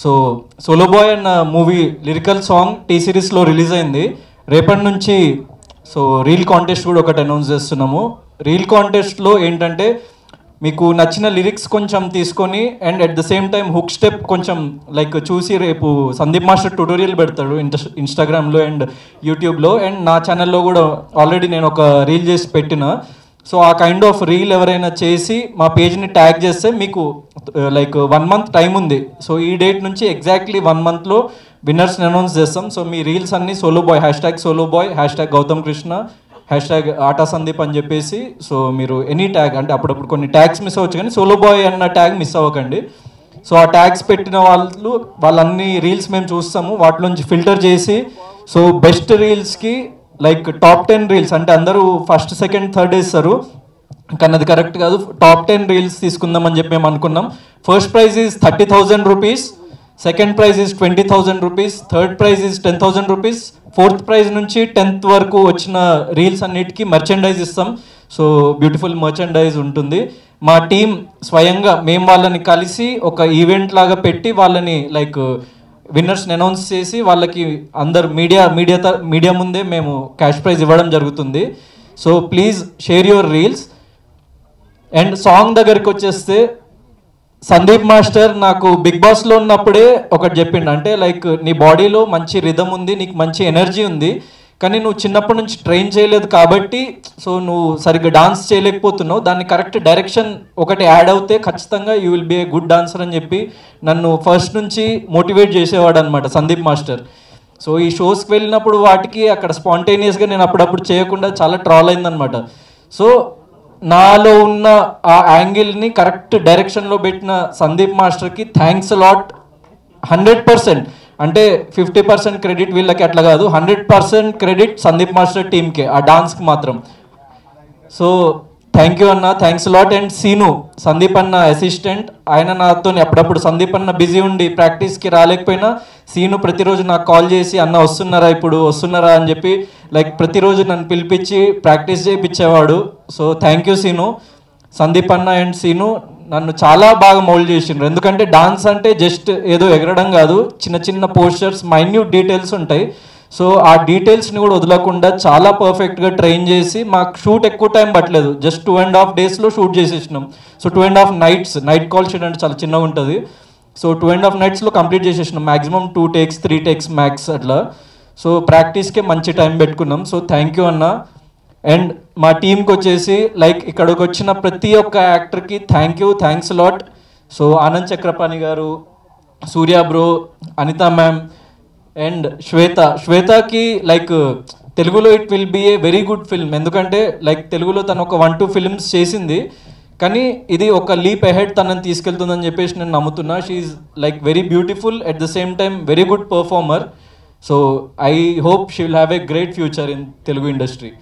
So solo boy అన్న movie lyrical song tea సిరీస్లో release అయింది. రేపటి నుంచి సో రీల్ కాంటెస్ట్ కూడా ఒకటి అనౌన్స్ చేస్తున్నాము. రీల్ కాంటెస్ట్లో ఏంటంటే మీకు నచ్చిన లిరిక్స్ కొంచెం తీసుకొని and at the same time hook step కొంచెం లైక్ చూసి రేపు సందీప్ మాస్టర్ ట్యూటోరియల్ పెడతాడు ఇన్స్టాగ్రామ్లో అండ్ యూట్యూబ్లో అండ్ నా ఛానల్లో కూడా ఆల్రెడీ నేను ఒక రీల్ చేసి పెట్టిన. సో ఆ కైండ్ ఆఫ్ రీల్ ఎవరైనా చేసి మా పేజ్ని ట్యాగ్ చేస్తే మీకు లైక్ 1 month టైం ఉంది. సో ఈ డేట్ నుంచి ఎగ్జాక్ట్లీ 1 monthలో విన్నర్స్ని అనౌన్స్ చేస్తాం. సో మీ రీల్స్ అన్నీ solo boy #solo boy #Gautham Krishna #Aata Sandeep అని చెప్పేసి సో మీరు ఎనీ ట్యాగ్ అంటే అప్పుడప్పుడు కొన్ని ట్యాగ్స్ మిస్ అవ్వచ్చు కానీ సోలో బాయ్ అన్న ట్యాగ్ మిస్ అవ్వకండి. సో ఆ ట్యాగ్స్ పెట్టిన వాళ్ళన్ని రీల్స్ మేము చూస్తాము, వాటిలోంచి ఫిల్టర్ చేసి సో బెస్ట్ రీల్స్కి లైక్ టాప్ 10 రీల్స్ అంటే అందరూ ఫస్ట్ సెకండ్ థర్డ్ వేస్తారు కానీ అది కరెక్ట్ కాదు. టాప్ 10 రీల్స్ తీసుకుందామని చెప్పి మేము అనుకున్నాం. First prize is 30,000 rupees, second prize is 20,000 rupees, third prize is 10,000 rupees, fourth prize నుంచి 10th వరకు వచ్చిన రీల్స్ అన్నిటికీ మర్చెండైజ్ ఇస్తాం. సో బ్యూటిఫుల్ మర్చెండైజ్ ఉంటుంది. మా టీం స్వయంగా మేము వాళ్ళని కలిసి ఒక ఈవెంట్ లాగా పెట్టి వాళ్ళని లైక్ విన్నర్స్ని అనౌన్స్ చేసి వాళ్ళకి అందరు మీడియా ముందే మేము క్యాష్ ప్రైజ్ ఇవ్వడం జరుగుతుంది. So please share your reels. And song దగ్గరికి వచ్చేస్తే సందీప్ మాస్టర్ నాకు బిగ్ బాస్లో ఉన్నప్పుడే ఒకటి చెప్పిండు, అంటే లైక్ నీ బాడీలో మంచి రిథమ్ ఉంది, నీకు మంచి ఎనర్జీ ఉంది, కానీ నువ్వు చిన్నప్పటి నుంచి ట్రైన్ చేయలేదు కాబట్టి సో నువ్వు సరిగ్గా డాన్స్ చేయలేకపోతున్నావు, దాన్ని కరెక్ట్ డైరెక్షన్ ఒకటి యాడ్ అవుతే ఖచ్చితంగా you will be a good dancer అని చెప్పి నన్ను ఫస్ట్ నుంచి మోటివేట్ చేసేవాడు అనమాట సందీప్ మాస్టర్. సో ఈ షోస్కి వెళ్ళినప్పుడు వాటికి అక్కడ స్పాంటేనియస్గా నేను అప్పుడప్పుడు చేయకుండా చాలా ట్రాల్ అయిందనమాట. సో నాలో ఉన్న ఆ యాంగిల్ని కరెక్ట్ డైరెక్షన్లో పెట్టిన సందీప్ మాస్టర్కి థ్యాంక్స్ లాట్. 100% అంటే 50% క్రెడిట్ వీళ్ళకి అట్లా కాదు, 100% క్రెడిట్ సందీప్ మాస్టర్ టీమ్కే ఆ డాన్స్కి మాత్రం. సో థ్యాంక్ యూ అన్న, thanks lot. And Seenu Sandeep అన్న అసిస్టెంట్, ఆయన నాతో అప్పుడప్పుడు సందీప్ అన్న బిజీ ఉండి ప్రాక్టీస్కి రాలేకపోయినా సీను ప్రతిరోజు నాకు కాల్ చేసి అన్న వస్తున్నారా అని చెప్పి లైక్ ప్రతిరోజు నన్ను పిలిపించి ప్రాక్టీస్ చేయించేవాడు. So thank you Seenu. Sandeep అన్న అండ్ సీను నన్ను చాలా బాగా మౌల్డ్ చేసిండ్రు, ఎందుకంటే డాన్స్ అంటే జస్ట్ ఏదో ఎగరడం కాదు, చిన్న చిన్న పోస్చర్స్ మైన్యూట్ డీటెయిల్స్ ఉంటాయి. సో ఆ డీటెయిల్స్ని కూడా వదలకుండా చాలా పర్ఫెక్ట్గా ట్రైన్ చేసి మాకు షూట్ ఎక్కువ టైం పట్టలేదు, జస్ట్ 2.5 daysలో షూట్ చేసేసినాం. So 2.5 nights night call sheet అంటే చాలా చిన్నగా ఉంటుంది. సో 2.5 nightsలో కంప్లీట్ చేసేసినాం, మ్యాక్సిమం 2 takes 3 takes మ్యాక్స్ అట్లా. సో ప్రాక్టీస్కే మంచి టైం పెట్టుకున్నాం. సో థ్యాంక్ యూ అన్న. అండ్ మా టీంకి వచ్చేసి లైక్ ఇక్కడికి వచ్చిన ప్రతి ఒక్క యాక్టర్కి thanks lot. So Anand Chakrapani garu, Surya bro, Anitha ma'am and శ్వేతకి లైక్ తెలుగులో it will be a very good film, ఎందుకంటే లైక్ తెలుగులో తను ఒక 1-2 films చేసింది కానీ ఇది ఒక లీప్ అహెడ్ తనని తీసుకెళ్తుందని చెప్పేసి నేను నమ్ముతున్నా. She like very beautiful at the same time very good performer. So I hope she will have a great future in Telugu industry.